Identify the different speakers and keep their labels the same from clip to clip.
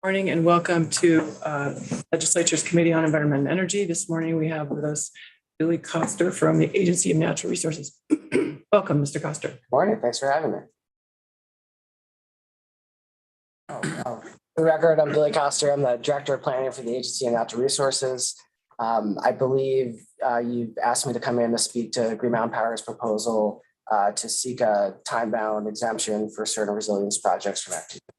Speaker 1: Morning and welcome to Legislature's Committee on Environment and Energy. This morning we have with us Billy Coster from the Agency of Natural Resources. Welcome, Mr. Coster.
Speaker 2: Morning, thanks for having me. For the record, I'm Billy Coster. I'm the Director of Planning for the Agency of Natural Resources. I believe you've asked me to come in to speak to Green Mountain Power's proposal to seek a time-bound exemption for certain resilience projects from Act 250.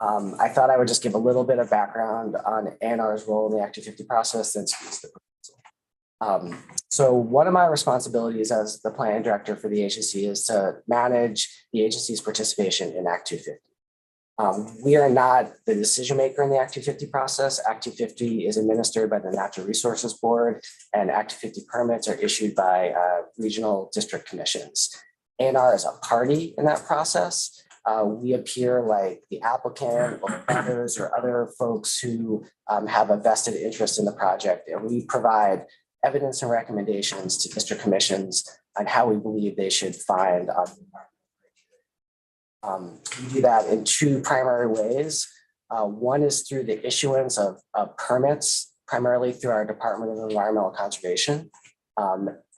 Speaker 2: I thought I would just give a little bit of background on ANR's role in the Act 250 process, then speak to the proposal. So one of my responsibilities as the planning director for the agency is to manage the agency's participation in Act 250. We are not the decision maker in the Act 250 process. Act 250 is administered by the Natural Resources Board, and Act 250 permits are issued by regional district commissions. ANR is a party in that process. We appear like the applicant or others or other folks who have a vested interest in the project, and we provide evidence and recommendations to district commissions on how we believe they should find we do that in two primary ways. One is through the issuance of permits, primarily through our Department of Environmental Conservation.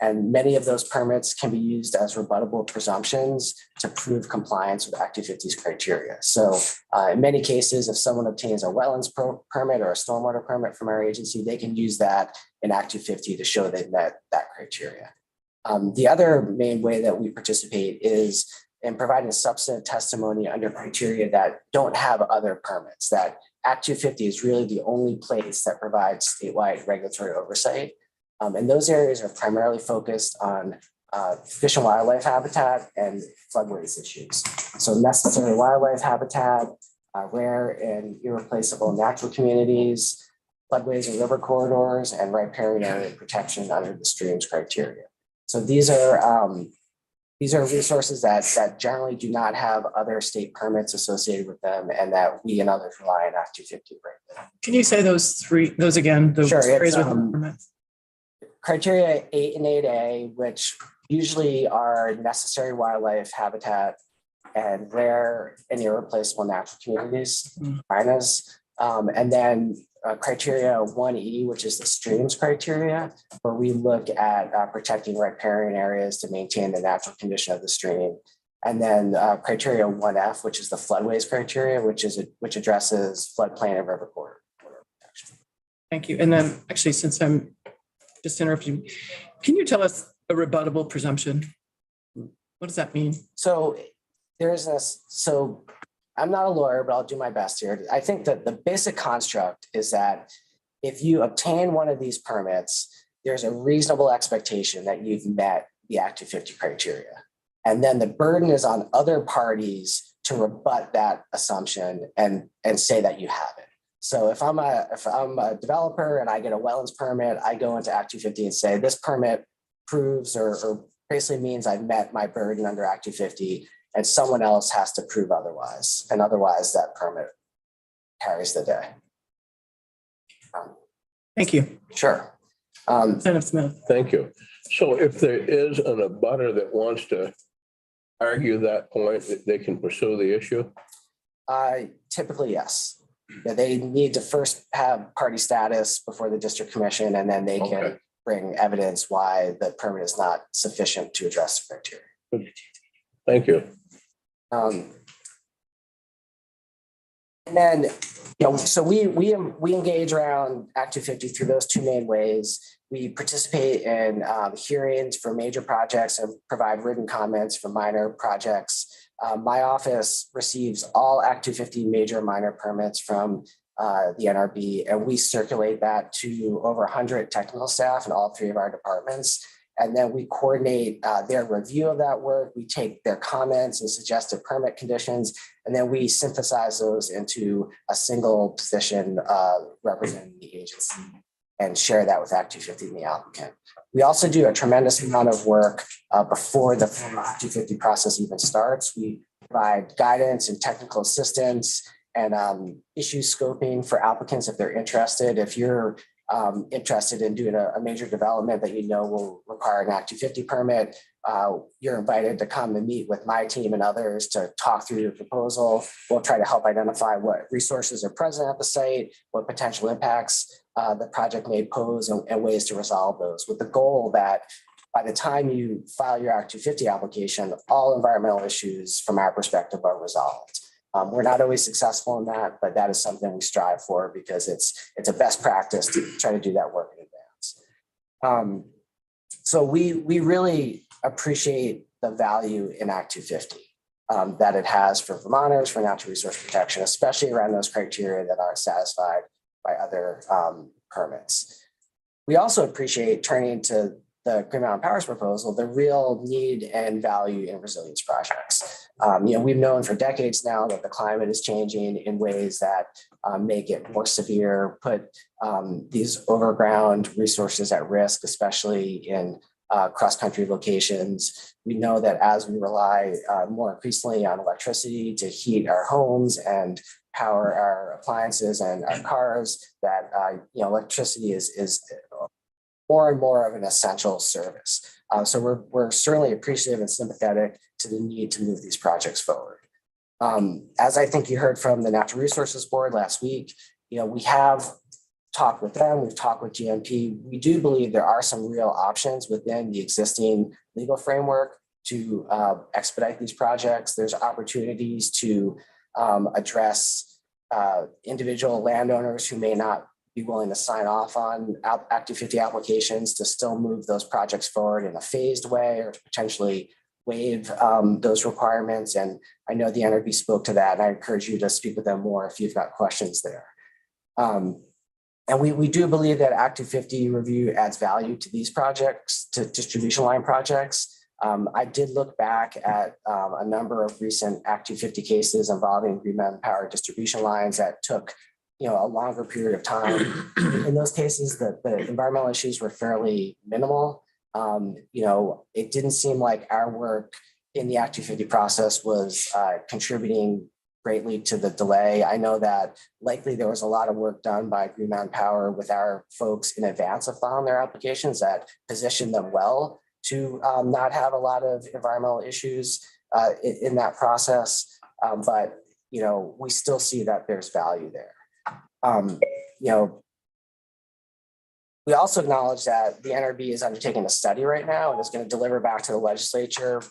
Speaker 2: And many of those permits can be used as rebuttable presumptions to prove compliance with Act 250's criteria. So in many cases, if someone obtains a wetlands permit or a stormwater permit from our agency, they can use that in Act 250 to show they've met that criteria. The other main way that we participate is in providing substantive testimony under criteria that don't have other permits. That Act 250 is really the only place that provides statewide regulatory oversight. And those areas are primarily focused on fish and wildlife habitat and floodways issues. So necessary wildlife habitat, rare and irreplaceable natural communities, floodways and river corridors, and riparian area protection under the streams criteria. So these are resources that generally do not have other state permits associated with them, and that we and others rely on Act 250.
Speaker 1: Can you say those again?
Speaker 2: Sure.
Speaker 1: It's, permits.
Speaker 2: Criteria 8 and 8A, which usually are necessary wildlife habitat and rare and irreplaceable natural communities, RINAs. And then criteria 1E, which is the streams criteria, where we look at protecting riparian areas to maintain the natural condition of the stream. And then criteria 1F, which is the floodways criteria, which addresses floodplain and river corridor protection.
Speaker 1: Thank you. And then actually, since I'm just interrupting, can you tell us a rebuttable presumption? What does that mean?
Speaker 2: So I'm not a lawyer, but I'll do my best here. I think that the basic construct is that if you obtain one of these permits, there's a reasonable expectation that you've met the Act 250 criteria. And then the burden is on other parties to rebut that assumption and say that you haven't. So if I'm a developer and I get a wetlands permit, I go into Act 250 and say this permit proves or basically means I've met my burden under Act 250, and someone else has to prove otherwise. And otherwise that permit carries the day.
Speaker 1: Thank you.
Speaker 2: Sure.
Speaker 1: Senator Smith.
Speaker 3: Thank you. So if there is an abutter that wants to argue that point, they can pursue the issue?
Speaker 2: Typically, yes. Yeah, they need to first have party status before the district commission, and then they can bring evidence why the permit is not sufficient to address the criteria.
Speaker 3: Thank you.
Speaker 2: And then, so we engage around Act 250 through those two main ways. We participate in hearings for major projects and provide written comments for minor projects. My office receives all Act 250 major and minor permits from the NRB, and we circulate that to over 100 technical staff in all three of our departments. And then we coordinate their review of that work. We take their comments and suggested permit conditions, and then we synthesize those into a single position representing the agency and share that with Act 250 and the applicant. We also do a tremendous amount of work before the Act 250 process even starts. We provide guidance and technical assistance and issue scoping for applicants if they're interested. If you're interested in doing a major development that you know will require an Act 250 permit, you're invited to come and meet with my team and others to talk through your proposal. We'll try to help identify what resources are present at the site, what potential impacts the project may pose, and ways to resolve those, with the goal that by the time you file your Act 250 application, all environmental issues from our perspective are resolved. We're not always successful in that, but that is something we strive for because it's a best practice to try to do that work in advance. So we really appreciate the value in Act 250 that it has for Vermonters, for natural resource protection, especially around those criteria that aren't satisfied by other permits. We also appreciate, turning to the Green Mountain Power's proposal, the real need and value in resilience projects. We've known for decades now that the climate is changing in ways that make it more severe, put these overground resources at risk, especially in cross-country locations. We know that as we rely more increasingly on electricity to heat our homes and power our appliances and our cars, that electricity is more and more of an essential service. So we're certainly appreciative and sympathetic to the need to move these projects forward. As I think you heard from the Natural Resources Board last week, we have talked with them, we've talked with GMP. We do believe there are some real options within the existing legal framework to expedite these projects. There's opportunities to address individual landowners who may not be willing to sign off on Act 250 applications to still move those projects forward in a phased way, or to potentially waive those requirements. And I know the NRB spoke to that, and I encourage you to speak with them more if you've got questions there. And we do believe that Act 250 review adds value to these projects, to distribution line projects. I did look back at a number of recent Act 250 cases involving Green Mountain Power distribution lines that took a longer period of time. In those cases, the environmental issues were fairly minimal. It didn't seem like our work in the Act 250 process was contributing greatly to the delay. I know that likely there was a lot of work done by Green Mountain Power with our folks in advance of filing their applications that positioned them well to not have a lot of environmental issues in that process. But we still see that there's value there. We also acknowledge that the NRB is undertaking a study right now and is going to deliver back to the legislature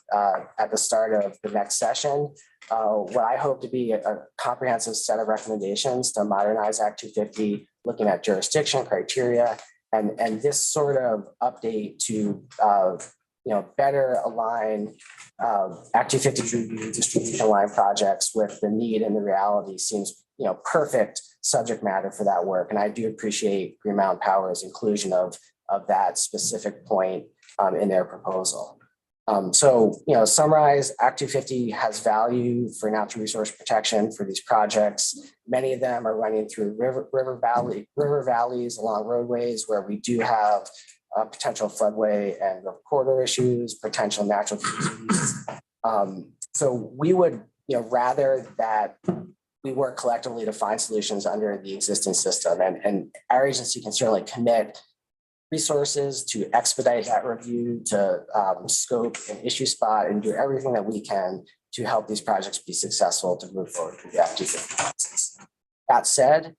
Speaker 2: at the start of the next session what I hope to be a comprehensive set of recommendations to modernize Act 250, looking at jurisdiction criteria, and this sort of update to better align Act 250's review distribution line projects with the need and the reality seems perfect subject matter for that work. And I do appreciate Green Mountain Power's inclusion of that specific point in their proposal. Summarize, Act 250 has value for natural resource protection for these projects. Many of them are running through river valleys along roadways where we do have potential floodway and corridor issues, potential natural calamities. So we would, rather that we work collectively to find solutions under the existing system, and our agency can certainly commit resources to expedite that review, to scope and issue spot, and do everything that we can to help these projects be successful to move forward with the Act 250 process. That said,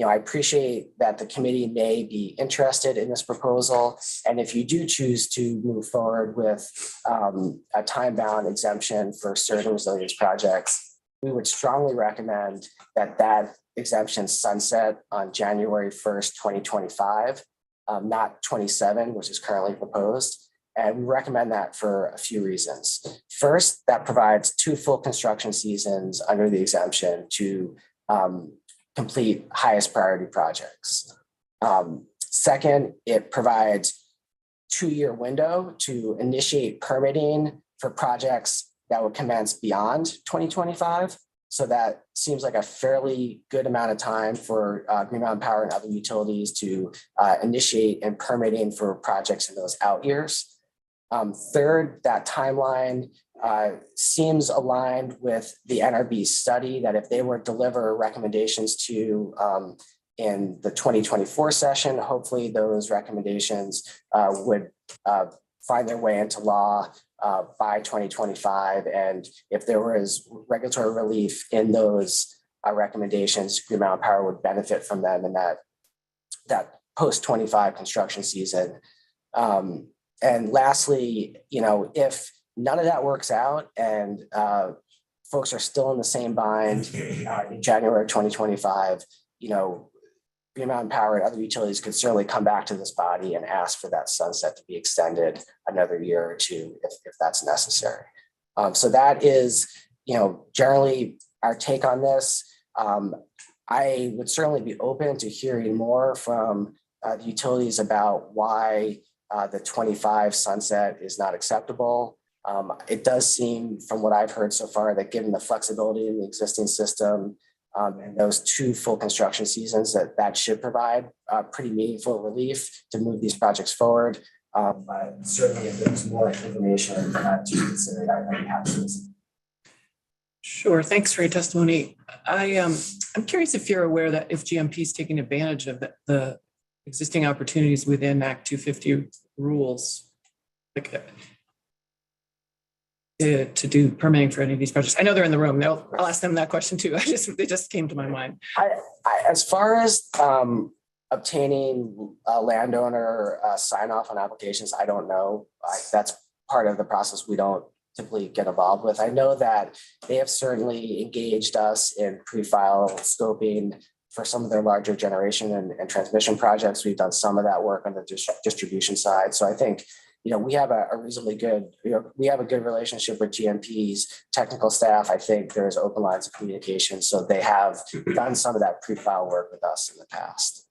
Speaker 2: I appreciate that the committee may be interested in this proposal. And if you do choose to move forward with a time-bound exemption for certain resilience projects, we would strongly recommend that exemption sunset on January 1st, 2025, not 27, which is currently proposed. And we recommend that for a few reasons. First, that provides 2 full construction seasons under the exemption to complete highest priority projects. Second, it provides 2-year window to initiate permitting for projects that will commence beyond 2025. So that seems like a fairly good amount of time for Green Mountain Power and other utilities to initiate and permitting for projects in those out years. Third, that timeline seems aligned with the NRB study that if they were to deliver recommendations to in the 2024 session, hopefully those recommendations would find their way into law by 2025. And if there was regulatory relief in those recommendations, Green Mountain Power would benefit from them in that post 25 construction season. And lastly, if none of that works out and folks are still in the same bind in January of 2025, Green Mountain Power and other utilities could certainly come back to this body and ask for that sunset to be extended another year or two if that's necessary. So that is, generally our take on this. I would certainly be open to hearing more from the utilities about why the 25 sunset is not acceptable. It does seem from what I've heard so far that given the flexibility in the existing system and those 2 full construction seasons, that should provide pretty meaningful relief to move these projects forward. But certainly if there's more information to consider, I'd be happy to listen.
Speaker 1: Sure. Thanks for your testimony. I'm curious if you're aware that if GMP is taking advantage of the existing opportunities within Act 250 rules, like to do permitting for any of these projects. I know they're in the room. I'll ask them that question too. They just came to my mind.
Speaker 2: As far as obtaining a landowner sign off on applications, I don't know. That's part of the process we don't typically get involved with. I know that they have certainly engaged us in pre-file scoping for some of their larger generation and transmission projects. We've done some of that work on the distribution side. So I think, we have a reasonably good, we have a good relationship with GMP's technical staff. I think there's open lines of communication. So they have done some of that pre-file work with us in the past.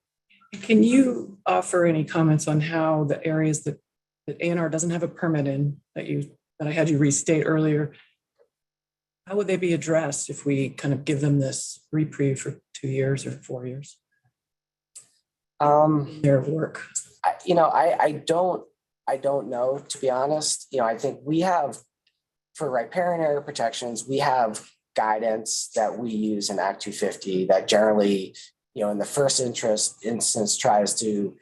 Speaker 1: Can you offer any comments on how the areas that ANR doesn't have a permit in that I had you restate earlier, how would they be addressed if we kind of give them this reprieve for 2 years or 4 years? Their work. I don't know, to be honest. I think we have, for riparian area protections, we have guidance that we use in Act 250 that generally, in the first instance tries to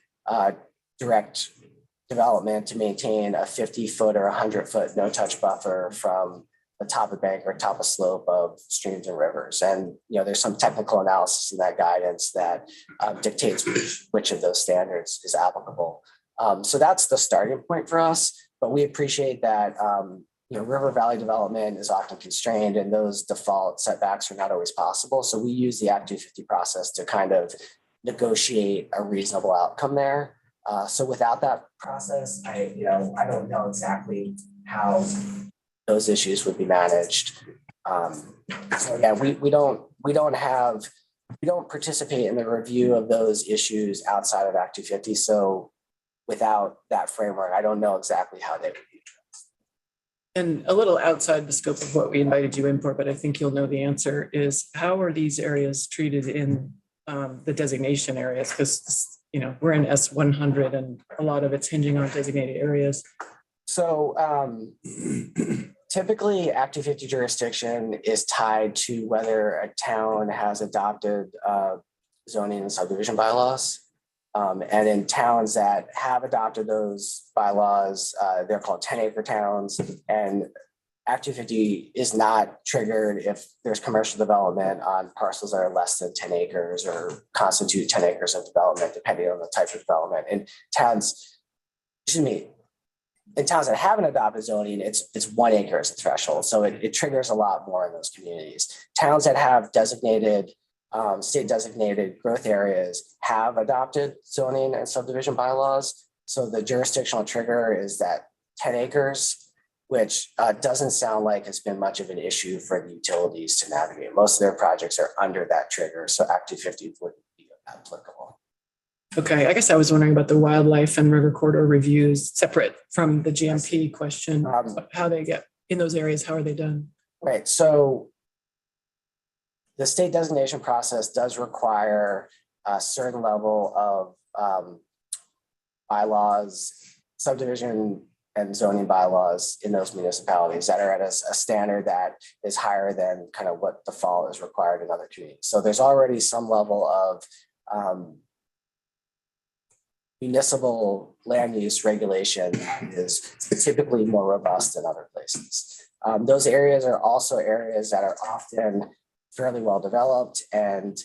Speaker 1: direct development to maintain a 50-foot or 100-foot no-touch buffer from the top of bank or top of slope of streams and rivers. And, there's some technical analysis in that guidance that dictates which of those standards is applicable. So that's the starting point for us, but we appreciate that, river valley development is often constrained and those default setbacks are not always possible. So we use the Act 250 process to kind of negotiate a reasonable outcome there. So without that process, I don't know exactly how those issues would be managed. So yeah, we don't participate in the review of those issues outside of Act 250. So without that framework, I don't know exactly how they would be addressed. And a little outside the scope of what we invited you in for, but I think you'll know the answer is how are these areas treated in the designation areas? Because, we're in S100 and a lot of it's hinging on designated areas.
Speaker 2: So typically Act 250 jurisdiction is tied to whether a town has adopted zoning and subdivision bylaws. And in towns that have adopted those bylaws, they're called 10-acre towns. And Act 250 is not triggered if there's commercial development on parcels that are less than 10 acres or constitute 10 acres of development, depending on the type of development. In towns that haven't adopted zoning, it's 1 acre as a threshold. So it triggers a lot more in those communities. Towns that have designated state designated growth areas have adopted zoning and subdivision bylaws. So the jurisdictional trigger is that 10 acres, which doesn't sound like it's been much of an issue for the utilities to navigate. Most of their projects are under that trigger. So Act 250 wouldn't be applicable.
Speaker 1: Okay, I guess I was wondering about the wildlife and river corridor reviews separate from the GMP question, how they get in those areas, how are they done?
Speaker 2: Right, so the state designation process does require a certain level of bylaws, subdivision and zoning bylaws in those municipalities that are at a standard that is higher than kind of what default is required in other communities. So there's already some level of
Speaker 1: municipal land use regulation is typically more robust than other places. Those areas are also areas that are often fairly well developed and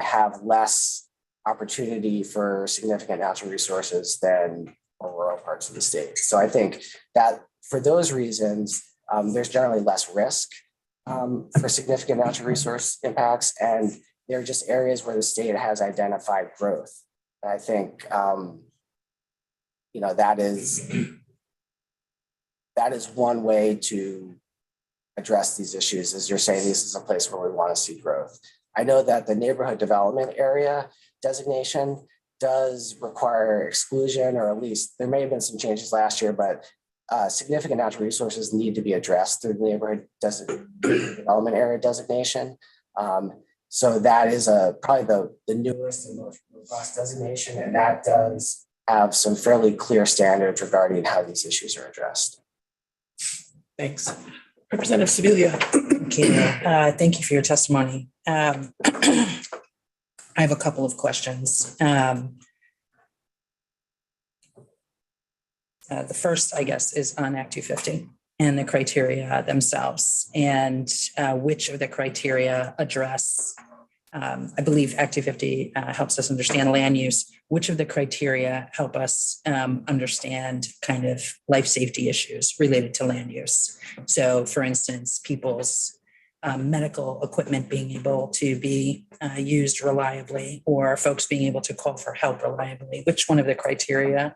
Speaker 1: have less opportunity for significant natural resources than rural parts of the state. So I think that for those reasons, there's generally less risk for significant natural resource impacts, and they're just areas where the state has identified growth. And I think that is one way to address these issues. As you're saying, this is a place where we want to see growth. I know that the neighborhood development area designation does require exclusion, or at least there may have been some changes last year, but significant natural resources need to be addressed through the neighborhood development area designation. So that is probably the newest and most robust designation, and that does have some fairly clear standards regarding how these issues are addressed.
Speaker 4: Thanks. Representative Sibilia.
Speaker 5: Okay, thank you for your testimony. I have a couple of questions. The first, I guess, is on Act 250 and the criteria themselves, and which of the criteria address, I believe Act 250 helps us understand land use. Which of the criteria help us understand kind of life safety issues related to land use? So, for instance, people's medical equipment being able to be used reliably, or folks being able to call for help reliably. Which one of the criteria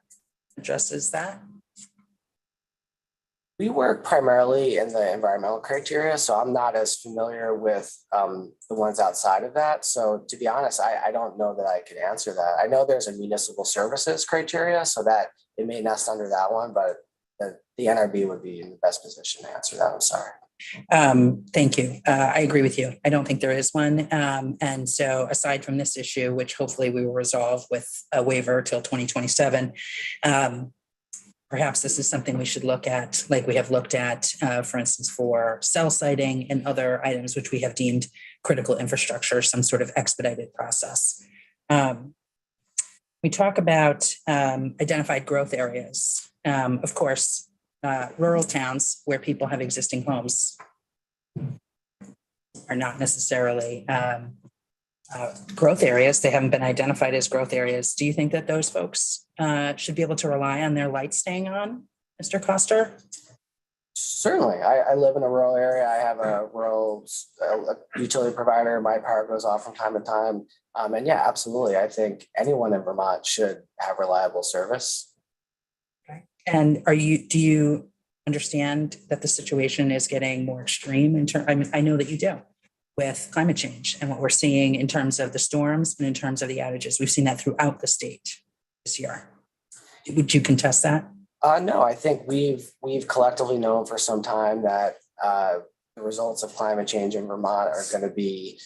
Speaker 5: addresses that?
Speaker 1: We work primarily in the environmental criteria, so I'm not as familiar with the ones outside of that. So to be honest, I don't know that I can answer that. I know there's a municipal services criteria, so that it may nest under that one, but the NRB would be in the best position to answer that. I'm sorry.
Speaker 5: Thank you. I agree with you. I don't think there is one. And so aside from this issue, which hopefully we will resolve with a waiver till 2027, perhaps this is something we should look at, like we have looked at, for instance, for cell siting and other items which we have deemed critical infrastructure, some sort of expedited process. We talk about identified growth areas. Of course, rural towns where people have existing homes are not necessarily growth areas. They haven't been identified as growth areas. Do you think that those folks should be able to rely on their lights staying on, Mr. Coster?
Speaker 1: Certainly. I live in a rural area. I have a rural utility provider. My power goes off from time to time. And yeah, absolutely. I think anyone in Vermont should have reliable service.
Speaker 5: Okay. And do you understand that the situation is getting more extreme I know that you do, with climate change and what we're seeing in terms of the storms and in terms of the outages? We've seen that throughout the state this year. Would you contest that?
Speaker 1: No, I think we've collectively known for some time that the results of climate change in Vermont are going to be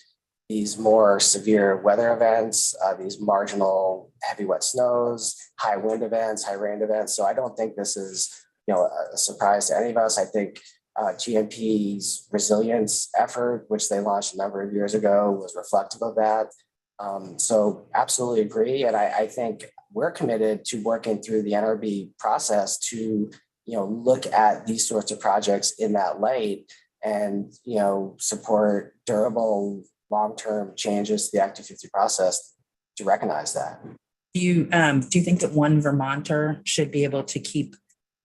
Speaker 1: these more severe weather events, these marginal heavy wet snows, high wind events, high rain events. So I don't think this is a surprise to any of us. I think GMP's resilience effort, which they launched a number of years ago, was reflective of that. So absolutely agree. And I think we're committed to working through the NRB process to, look at these sorts of projects in that light and, support durable long-term changes to the Act 250 process to recognize that.
Speaker 5: Do you think that one Vermonter should be able to keep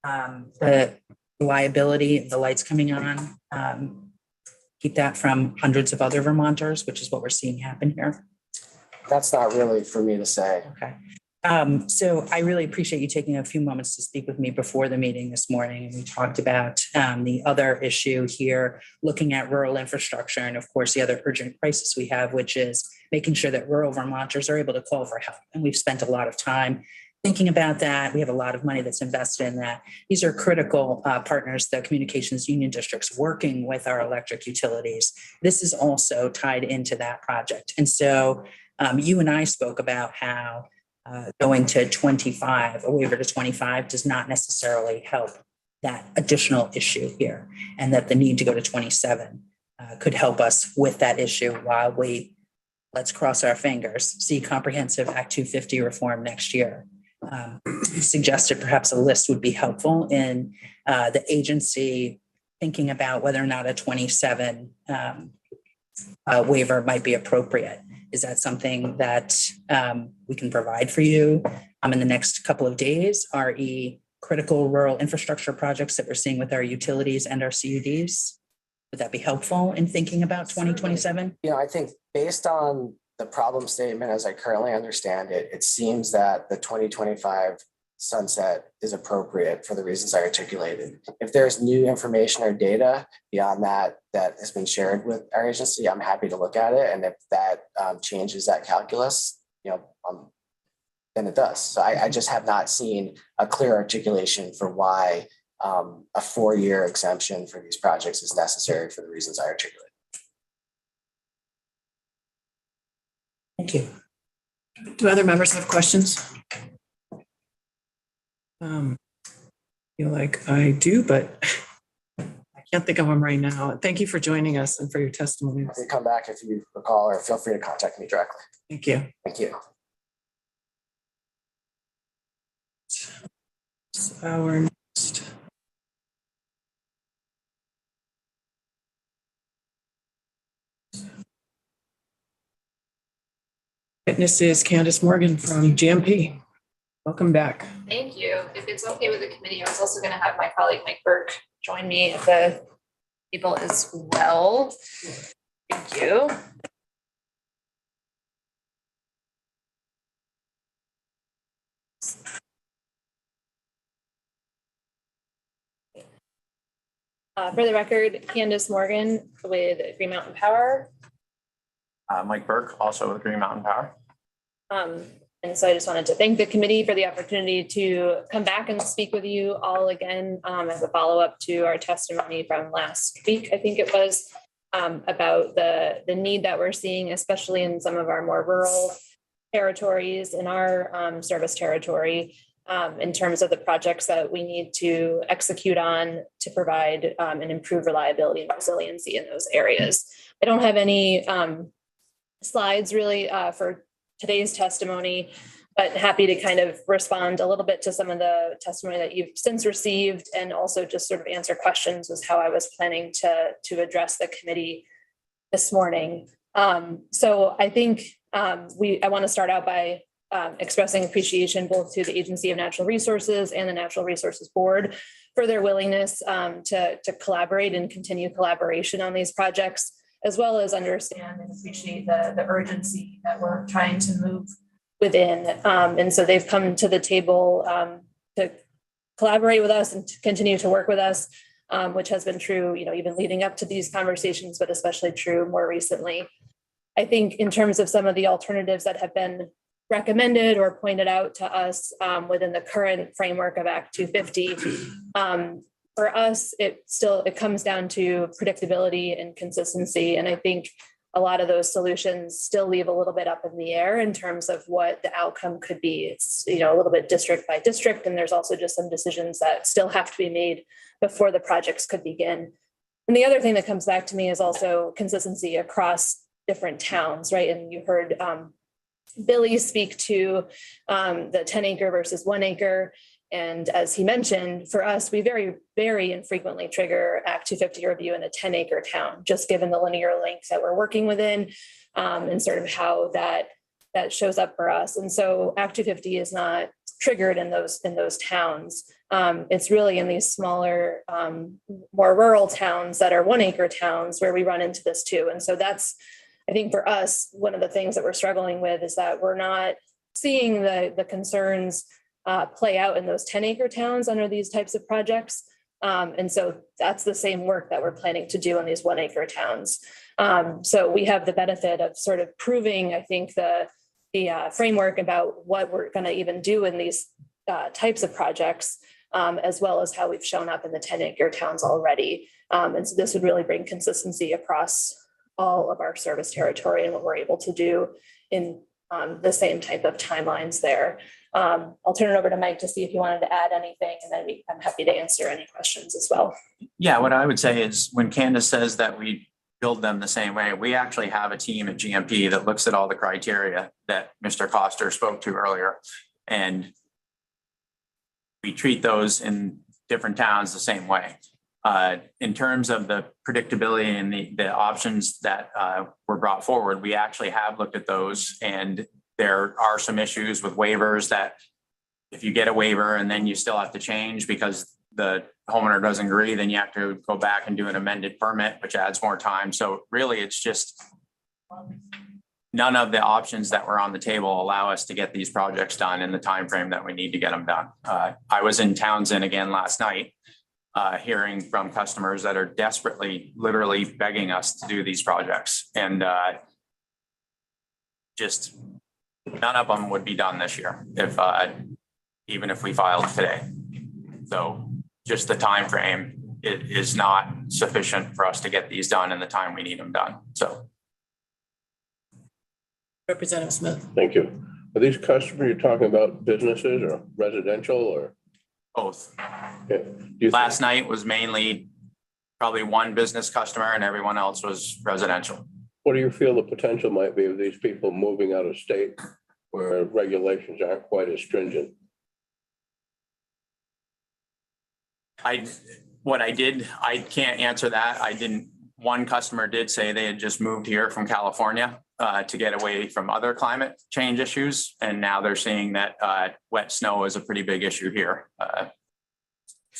Speaker 5: the reliability of the lights coming on, keep that from hundreds of other Vermonters, which is what we're seeing happen here?
Speaker 1: That's not really for me to say.
Speaker 5: Okay. So I really appreciate you taking a few moments to speak with me before the meeting this morning. And we talked about the other issue here, looking at rural infrastructure, and of course, the other urgent crisis we have, which is making sure that rural Vermonters are able to call for help. And we've spent a lot of time thinking about that. We have a lot of money that's invested in that. These are critical partners, the communications union districts working with our electric utilities. This is also tied into that project. And so you and I spoke about how going to 25, a waiver to 25 does not necessarily help that additional issue here, and that the need to go to 27 could help us with that issue while we, let's cross our fingers, see comprehensive Act 250 reform next year. suggested perhaps a list would be helpful in the agency thinking about whether or not a 27 waiver might be appropriate. Is that something that we can provide for you in the next couple of days? RE critical rural infrastructure projects that we're seeing with our utilities and our CUDs. Would that be helpful in thinking about 2027?
Speaker 1: I think based on the problem statement as I currently understand it, it seems that the 2025 sunset is appropriate for the reasons I articulated. If there's new information or data beyond that that has been shared with our agency, I'm happy to look at it. And if that changes that calculus, then it does. So I just have not seen a clear articulation for why a 4-year exemption for these projects is necessary for the reasons I articulated.
Speaker 5: Thank you.
Speaker 4: Do other members have questions? Feel like I do, but I can't think of them right now. Thank you for joining us and for your testimony.
Speaker 1: You come back if you recall, or feel free to contact me directly.
Speaker 4: Thank you.
Speaker 1: Thank you.
Speaker 4: So our next. Witness is Candace Morgan from GMP. Welcome back.
Speaker 6: Thank you. If it's okay with the committee, I was also going to have my colleague Mike Burke join me at the table as well. Thank you. For the record, Candace Morgan with Green Mountain Power.
Speaker 7: Mike Burke, also with Green Mountain Power.
Speaker 6: And so I just wanted to thank the committee for the opportunity to come back and speak with you all again as a follow-up to our testimony from last week. I think it was about the need that we're seeing, especially in some of our more rural territories in our service territory, in terms of the projects that we need to execute on to provide and improve reliability and resiliency in those areas. I don't have any slides really for today's testimony, but happy to kind of respond a little bit to some of the testimony that you've since received, and also just sort of answer questions was how I was planning to address the committee this morning. So I think I want to start out by expressing appreciation both to the Agency of Natural Resources and the Natural Resources Board for their willingness to collaborate and continue collaboration on these projects, as well as understand and appreciate the urgency that we're trying to move within. And so they've come to the table to collaborate with us and to continue to work with us, which has been true, even leading up to these conversations, but especially true more recently. I think in terms of some of the alternatives that have been recommended or pointed out to us within the current framework of Act 250, for us, it comes down to predictability and consistency. And I think a lot of those solutions still leave a little bit up in the air in terms of what the outcome could be. It's, a little bit district by district, and there's also just some decisions that still have to be made before the projects could begin. And the other thing that comes back to me is also consistency across different towns, right? And you heard Billy speak to the 10 acre versus 1 acre. And as he mentioned, for us, we very, very infrequently trigger Act 250 review in a 10 acre town, just given the linear length that we're working within and sort of how that shows up for us. And so Act 250 is not triggered in those towns. It's really in these smaller, more rural towns that are 1 acre towns where we run into this too. And so that's, I think for us, one of the things that we're struggling with is that we're not seeing the concerns play out in those 10 acre towns under these types of projects. And so that's the same work that we're planning to do in these 1 acre towns. So we have the benefit of sort of proving, I think, the framework about what we're going to even do in these types of projects, as well as how we've shown up in the 10 acre towns already. And so this would really bring consistency across all of our service territory and what we're able to do in the same type of timelines there. I'll turn it over to Mike to see if he wanted to add anything, and then I'm happy to answer any questions as well.
Speaker 7: Yeah, what I would say is when Candace says that we build them the same way, we actually have a team at GMP that looks at all the criteria that Mr. Coster spoke to earlier. And we treat those in different towns the same way. In terms of the predictability and the options that were brought forward, we actually have looked at those, and there are some issues with waivers that if you get a waiver and then you still have to change because the homeowner doesn't agree, then you have to go back and do an amended permit, which adds more time. So really, it's just none of the options that were on the table allow us to get these projects done in the time frame that we need to get them done. I was in Townsend again last night, hearing from customers that are desperately, literally begging us to do these projects. And just none of them would be done this year, if even if we filed today. So just the time frame is not sufficient for us to get these done in the time we need them done. So.
Speaker 4: Representative Smith.
Speaker 3: Thank you. Are these customers you're talking about businesses or residential or?
Speaker 7: Both.
Speaker 3: Okay.
Speaker 7: Last night was mainly probably one business customer and everyone else was residential.
Speaker 3: What do you feel the potential might be of these people moving out of state where regulations aren't quite as stringent?
Speaker 7: I can't answer that. One customer did say they had just moved here from California to get away from other climate change issues. And now they're seeing that wet snow is a pretty big issue here.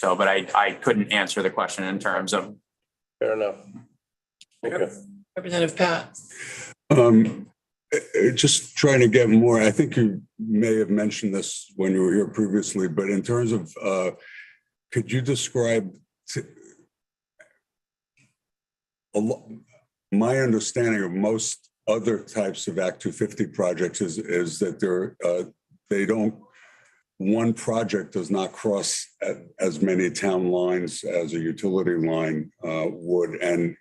Speaker 7: But I couldn't answer the question in terms of.
Speaker 3: Fair enough. Thank you.
Speaker 4: Representative Pat.
Speaker 8: Just trying to get more, I think you may have mentioned this when you were here previously, but in terms of, could you describe my understanding of most other types of Act 250 projects is that one project does not cross as many town lines as a utility line would. And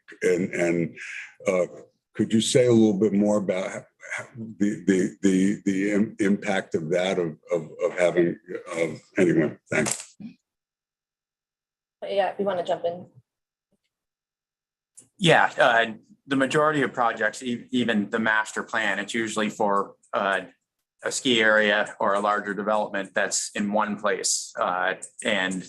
Speaker 8: could you say a little bit more about the impact of that of having anyway? Thanks.
Speaker 6: Yeah, if you want to jump in.
Speaker 7: Yeah, the majority of projects, even the master plan, it's usually for a ski area or a larger development that's in one place. And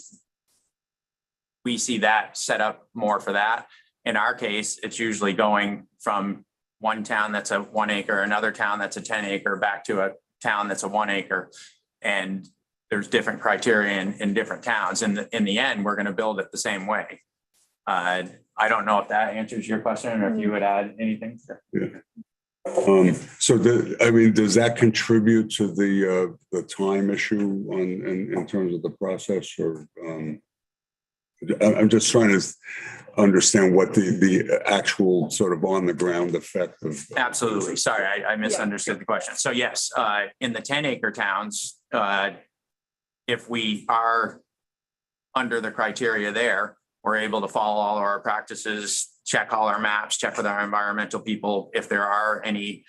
Speaker 7: we see that set up more for that. In our case, it's usually going from one town that's a 1 acre, another town that's a 10 acre, back to a town that's a 1 acre. And there's different criteria in different towns. In the end, we're going to build it the same way. I don't know if that answers your question or if you would add anything.
Speaker 8: Yeah. So does that contribute to the time issue in terms of the process, or I'm just trying to understand what the actual sort of on the ground effect of.
Speaker 7: Absolutely. Sorry, I misunderstood the question. So yes, in the 10 acre towns, if we are under the criteria there, we're able to follow all of our practices, check all our maps, check with our environmental people if there are any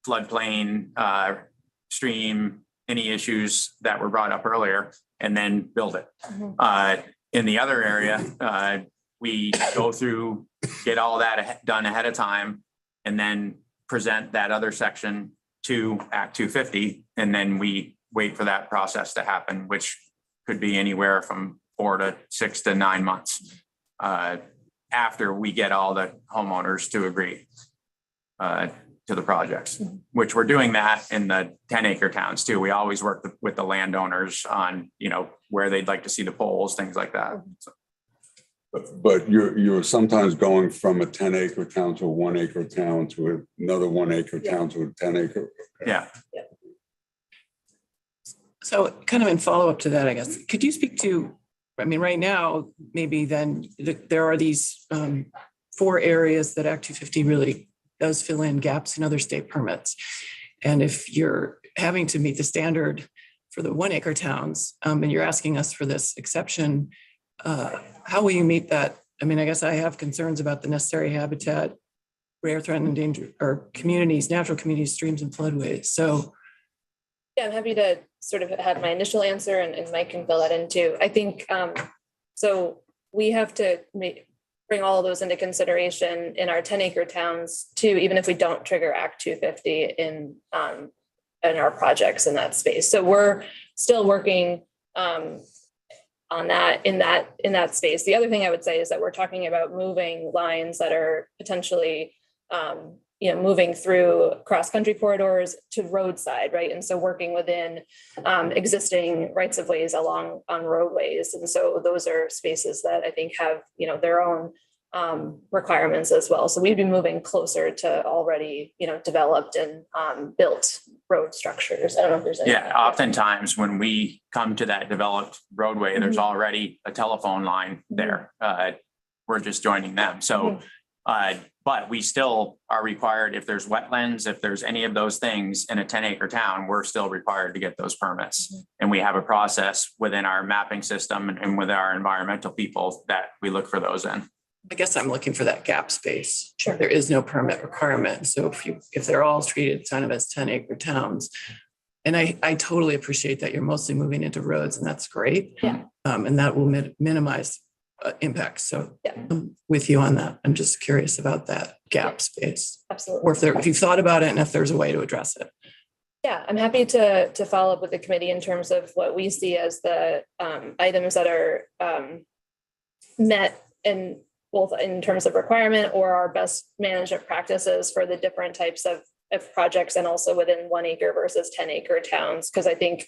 Speaker 7: floodplain, stream, any issues that were brought up earlier, and then build it. Mm-hmm. In the other area, we go through, get all that done ahead of time, and then present that other section to Act 250, and then we wait for that process to happen, which could be anywhere from 4 to 6 to 9 months after we get all the homeowners to agree to the projects, which we're doing that in the 10 acre towns too. We always work with the landowners on, where they'd like to see the poles, things like that. So.
Speaker 8: But you're sometimes going from a 10 acre town to a 1 acre town to another 1 acre town to a 10 acre.
Speaker 7: Yeah.
Speaker 4: So kind of in follow up to that, I guess, could you speak to, right now, maybe then there are these 4 areas that Act 250 really does fill in gaps in other state permits. And if you're having to meet the standard for the 1 acre towns and you're asking us for this exception, how will you meet that? I guess I have concerns about the necessary habitat, rare, threatened, endangered, or communities, natural communities, streams, and floodways. So
Speaker 6: yeah, I'm happy to sort of have my initial answer and Mike can fill that in too. I think, so we have to bring all of those into consideration in our 10 acre towns too, even if we don't trigger Act 250 in our projects in that space. So we're still working on that in that space. The other thing I would say is that we're talking about moving lines that are potentially moving through cross-country corridors to roadside, right? And so working within existing rights of ways along on roadways. And so those are spaces that I think have, their own requirements as well. So we'd be moving closer to already, developed and built road structures. I don't know if there's any.
Speaker 7: Yeah, oftentimes when we come to that developed roadway, there's already a telephone line there. We're just joining them. So, but we still are required, if there's wetlands, if there's any of those things in a 10-acre town, we're still required to get those permits. And we have a process within our mapping system and with our environmental people that we look for those in.
Speaker 4: I guess I'm looking for that gap space.
Speaker 6: Sure.
Speaker 4: There is no permit requirement. So if they're all treated kind of as 10-acre towns, and I totally appreciate that you're mostly moving into roads, and that's great.
Speaker 6: Yeah.
Speaker 4: And that will minimize impacts. So
Speaker 6: yeah.
Speaker 4: I'm with you on that. I'm just curious about that gap space.
Speaker 6: Absolutely.
Speaker 4: Or if you've thought about it and if there's a way to address it.
Speaker 6: Yeah, I'm happy to follow up with the committee in terms of what we see as the items that are met in both in terms of requirement or our best management practices for the different types of projects, and also within 1 acre versus 10-acre towns. Because I think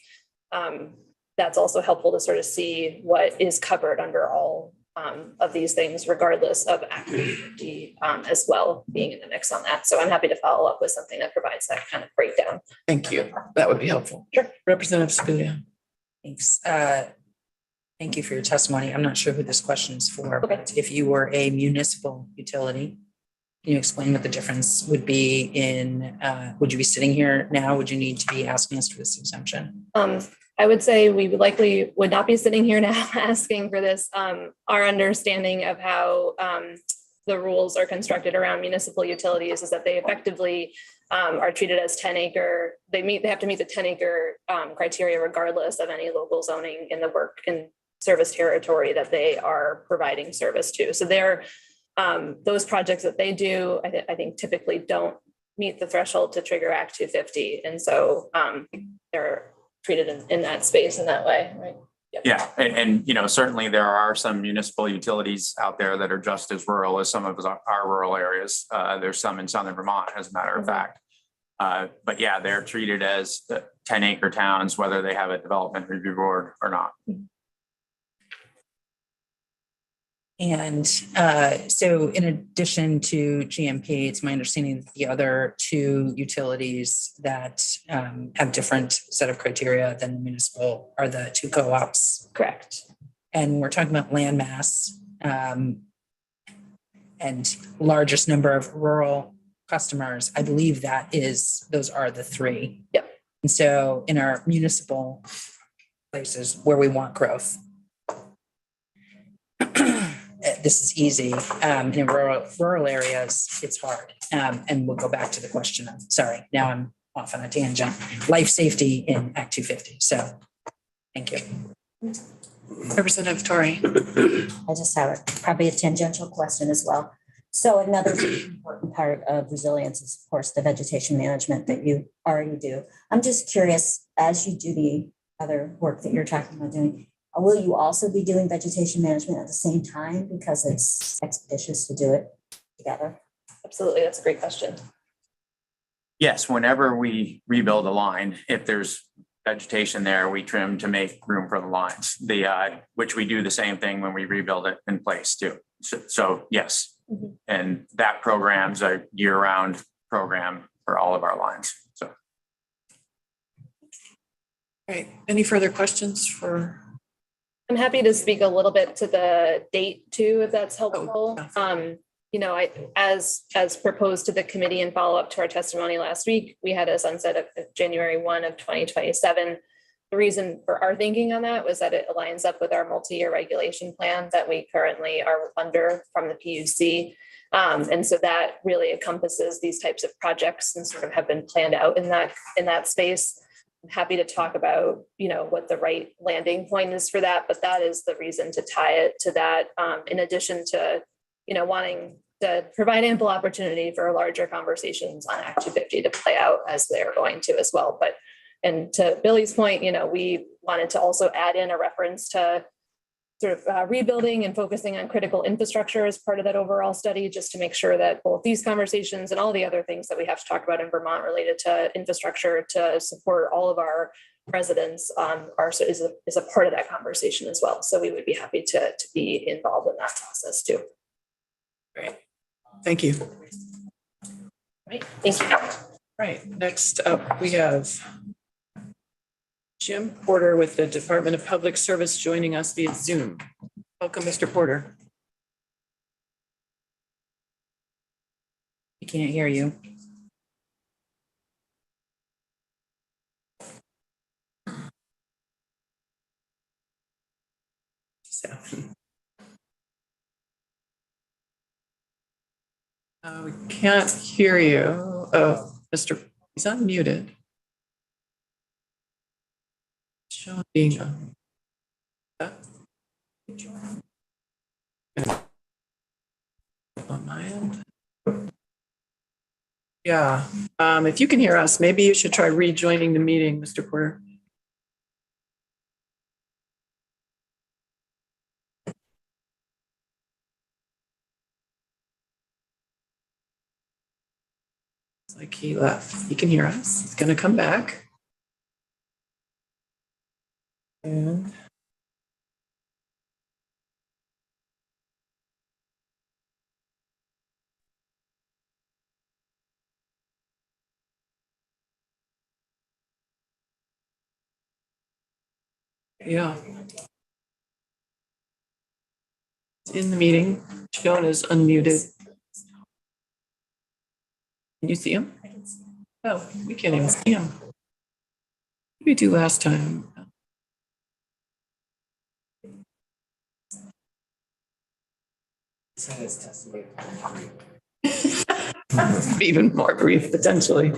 Speaker 6: that's also helpful to sort of see what is covered under all of these things, regardless of activity as well being in the mix on that. So I'm happy to follow up with something that provides that kind of breakdown.
Speaker 4: Thank you. That would be helpful.
Speaker 6: Sure.
Speaker 4: Representative Scalia.
Speaker 5: Thanks. Thank you for your testimony. I'm not sure who this question is for,
Speaker 6: Okay.
Speaker 5: but if you were a municipal utility, can you explain what the difference would be in, would you be sitting here now? Would you need to be asking us for this exemption?
Speaker 6: I would say we would not be sitting here now asking for this. Our understanding of how the rules are constructed around municipal utilities is that they effectively are treated as 10-acre. They have to meet the 10-acre criteria regardless of any local zoning in the work and service territory that they are providing service to. So those projects that they do, I think typically don't meet the threshold to trigger Act 250. And so they're treated in that space in that way, right? Yep.
Speaker 7: Yeah, and certainly there are some municipal utilities out there that are just as rural as some of our rural areas. There's some in southern Vermont, as a matter of fact. But yeah, they're treated as 10-acre towns, whether they have a development review board or not.
Speaker 5: And so in addition to GMP, it's my understanding that the other two utilities that have different set of criteria than the municipal are the two co-ops.
Speaker 6: Correct.
Speaker 5: And we're talking about land mass and largest number of rural customers. I believe those are the three.
Speaker 6: Yep.
Speaker 5: And so in our municipal places where we want growth, this is easy. In rural areas, it's hard. And we'll go back to the question of, sorry, now I'm off on a tangent, life safety in Act 250. So thank you.
Speaker 4: Representative Torrey.
Speaker 9: I just have probably a tangential question as well. So another important part of resilience is, of course, the vegetation management that you already do. I'm just curious, as you do the other work that you're talking about doing, will you also be doing vegetation management at the same time because it's expeditious to do it together?
Speaker 6: Absolutely. That's a great question.
Speaker 7: Yes, whenever we rebuild a line, if there's vegetation there, we trim to make room for the lines, which we do the same thing when we rebuild it in place too. So yes. Mm-hmm. And that program's a year-round program for all of our lines. So.
Speaker 4: All right. Any further questions for?
Speaker 6: I'm happy to speak a little bit to the date too, if that's helpful. As proposed to the committee and follow up to our testimony last week, we had a sunset of January 1 of 2027. The reason for our thinking on that was that it aligns up with our multi-year regulation plan that we currently are under from the PUC. And so that really encompasses these types of projects and sort of have been planned out in that space. I'm happy to talk about, what the right landing point is for that, but that is the reason to tie it to that. In addition to, wanting to provide ample opportunity for larger conversations on Act 250 to play out as they're going to as well. But, and to Billy's point, we wanted to also add in a reference to sort of rebuilding and focusing on critical infrastructure as part of that overall study, just to make sure that both these conversations and all the other things that we have to talk about in Vermont related to infrastructure to support all of our residents is a part of that conversation as well. So we would be happy to be involved in that process too.
Speaker 4: Great. Thank you.
Speaker 6: Right. Thank you.
Speaker 4: Right. Next up, we have Jim Porter with the Department of Public Service joining us via Zoom. Welcome, Mr. Porter.
Speaker 5: We can't hear you.
Speaker 4: We can't hear you. Oh, he's unmuted. Showing being on my end. Yeah, if you can hear us, maybe you should try rejoining the meeting, Mr. Porter. It's like he left. He can hear us. He's going to come back. And yeah. He's in the meeting. Joan is unmuted. Can you see him? Oh, we can't even see him. What did we do last time? Even more brief, potentially.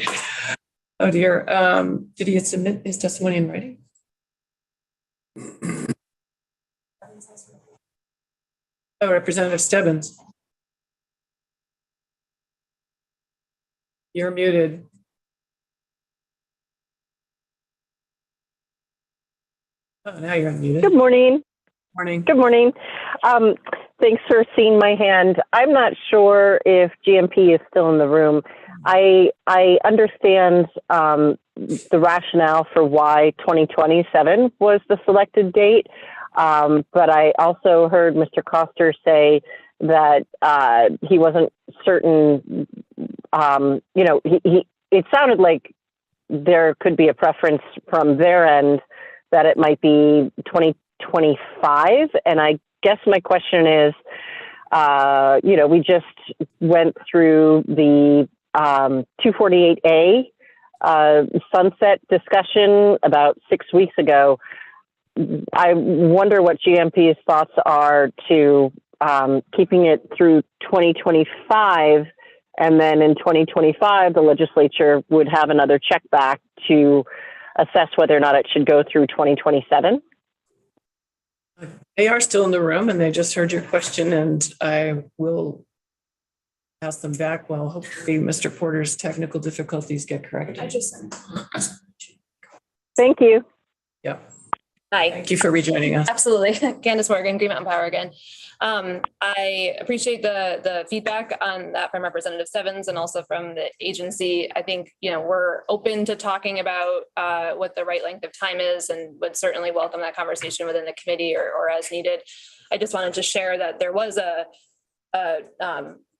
Speaker 4: Oh dear. Did he submit his testimony in writing? Oh, Representative Stebbins. You're muted. Oh, now you're unmuted.
Speaker 10: Good morning.
Speaker 4: Morning.
Speaker 10: Good morning. Thanks for seeing my hand. I'm not sure if GMP is still in the room. I understand the rationale for why 2027 was the selected date, but I also heard Mr. Coster say that he wasn't certain. It sounded like there could be a preference from their end that it might be 2025. And I guess my question is, we just went through the 248A sunset discussion about 6 weeks ago. I wonder what GMP's thoughts are to keeping it through 2025. And then in 2025, the legislature would have another check back to assess whether or not it should go through 2027.
Speaker 4: They are still in the room and they just heard your question, and I will ask them back while hopefully Mr. Porter's technical difficulties get corrected.
Speaker 10: Thank you.
Speaker 4: Yep.
Speaker 6: Hi.
Speaker 4: Thank you for rejoining us.
Speaker 6: Absolutely. Candace Morgan, Green Mountain Power again. I appreciate the feedback on that from Representative Stebbins and also from the agency. I think, we're open to talking about what the right length of time is and would certainly welcome that conversation within the committee or as needed. I just wanted to share that there was a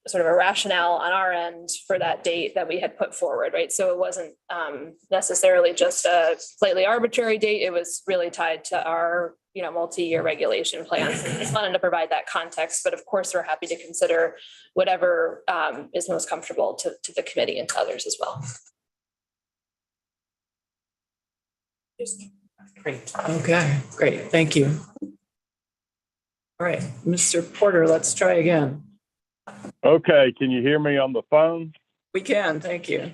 Speaker 6: sort of a rationale on our end for that date that we had put forward, right? So it wasn't necessarily just a slightly arbitrary date. It was really tied to our, multi-year regulation plans. I just wanted to provide that context, but of course, we're happy to consider whatever is most comfortable to the committee and to others as well.
Speaker 4: Great. Okay, great. Thank you. All right, Mr. Porter, let's try again.
Speaker 11: Okay, can you hear me on the phone?
Speaker 4: We can, thank you.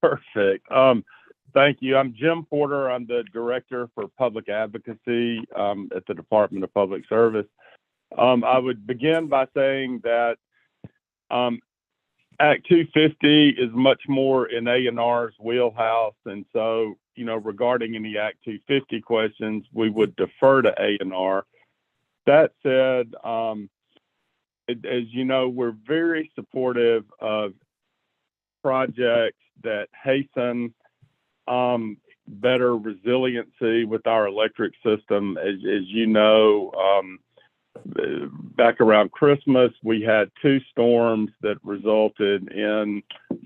Speaker 11: Perfect. Thank you. I'm Jim Porter. I'm the Director for Public Advocacy at the Department of Public Service. I would begin by saying that Act 250 is much more in A&R's wheelhouse. And so, regarding any Act 250 questions, we would defer to A&R. That said, as you know, we're very supportive of projects that hasten better resiliency with our electric system. As you know, back around Christmas, we had 2 storms that resulted in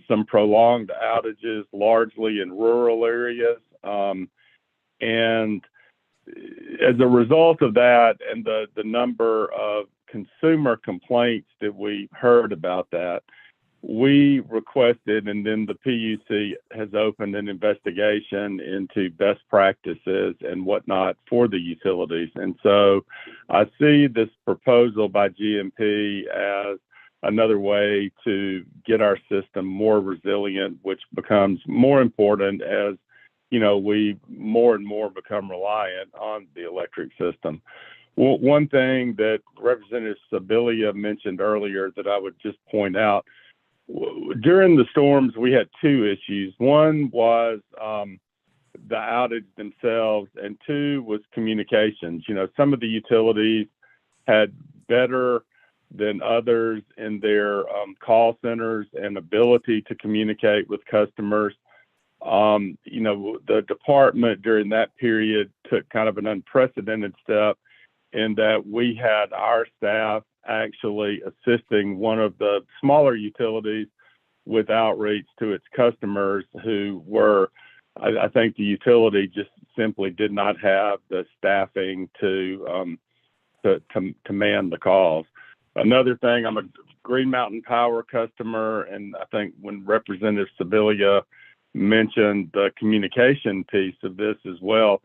Speaker 11: some prolonged outages, largely in rural areas. And as a result of that and the number of consumer complaints that we heard about that, we requested, and then the PUC has opened an investigation into best practices and whatnot for the utilities. And so I see this proposal by GMP as another way to get our system more resilient, which becomes more important as, we more and more become reliant on the electric system. Well, one thing that Representative Sibilia mentioned earlier that I would just point out, during the storms, we had 2 issues. One was the outage themselves, and 2 was communications. Some of the utilities had better than others in their call centers and ability to communicate with customers. The department during that period took kind of an unprecedented step in that we had our staff actually assisting one of the smaller utilities with outreach to its customers who were, I think the utility just simply did not have the staffing to man the calls. Another thing, I'm a Green Mountain Power customer, and I think when Representative Sibilia mentioned the communication piece of this as well,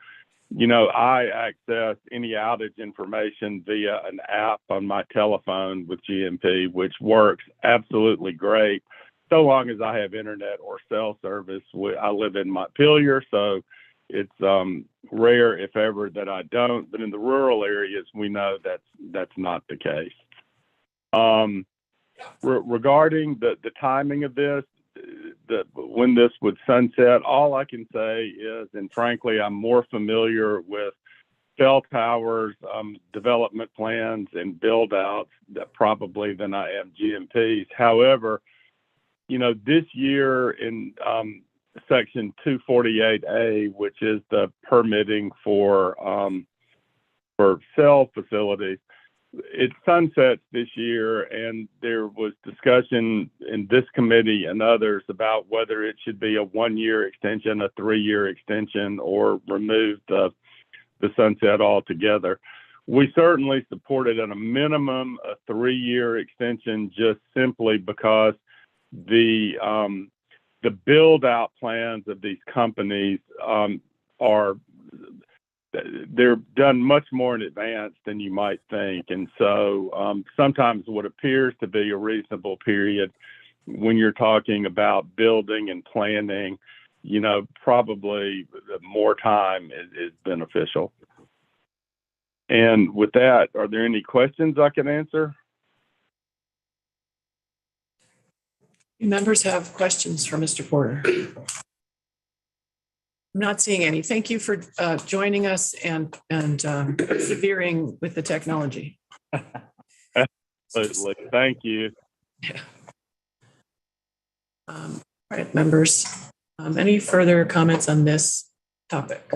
Speaker 11: I access any outage information via an app on my telephone with GMP, which works absolutely great, so long as I have internet or cell service. I live in Montpelier, so it's rare, if ever, that I don't. But in the rural areas, we know that's not the case. Regarding the timing of this, when this would sunset, all I can say is, and frankly, I'm more familiar with cell towers, development plans and build outs probably than I am GMP's. However, this year in section 248A, which is the permitting for cell facilities, it sunsets this year, and there was discussion in this committee and others about whether it should be a 1-year extension, a 3-year extension, or remove the sunset altogether. We certainly supported at a minimum a 3-year extension, just simply because the build out plans of these companies they're done much more in advance than you might think. And so sometimes what appears to be a reasonable period when you're talking about building and planning, probably more time is beneficial. And with that, are there any questions I can answer?
Speaker 4: Members have questions for Mr. Porter. I'm not seeing any. Thank you for joining us and persevering with the technology.
Speaker 11: Absolutely. Thank you.
Speaker 4: Yeah. All right, members. Any further comments on this topic?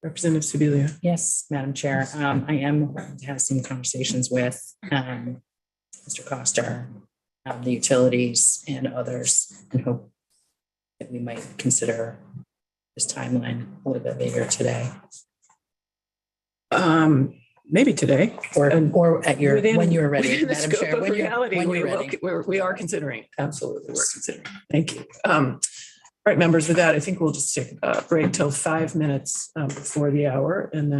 Speaker 4: Representative Sibilia.
Speaker 5: Yes, Madam Chair. I am having some conversations with Mr. Coster, the utilities and others, and hope that we might consider this timeline a little bit later today.
Speaker 4: Maybe today,
Speaker 5: or at your when you're ready,
Speaker 4: Madam
Speaker 5: Madam
Speaker 4: Chair.
Speaker 5: Chair.
Speaker 4: When reality,
Speaker 5: you're ready.
Speaker 4: we are considering it. Absolutely, we're considering it. Thank you. All right, members. With that, I think we'll just take a break till 5 minutes before the hour, and then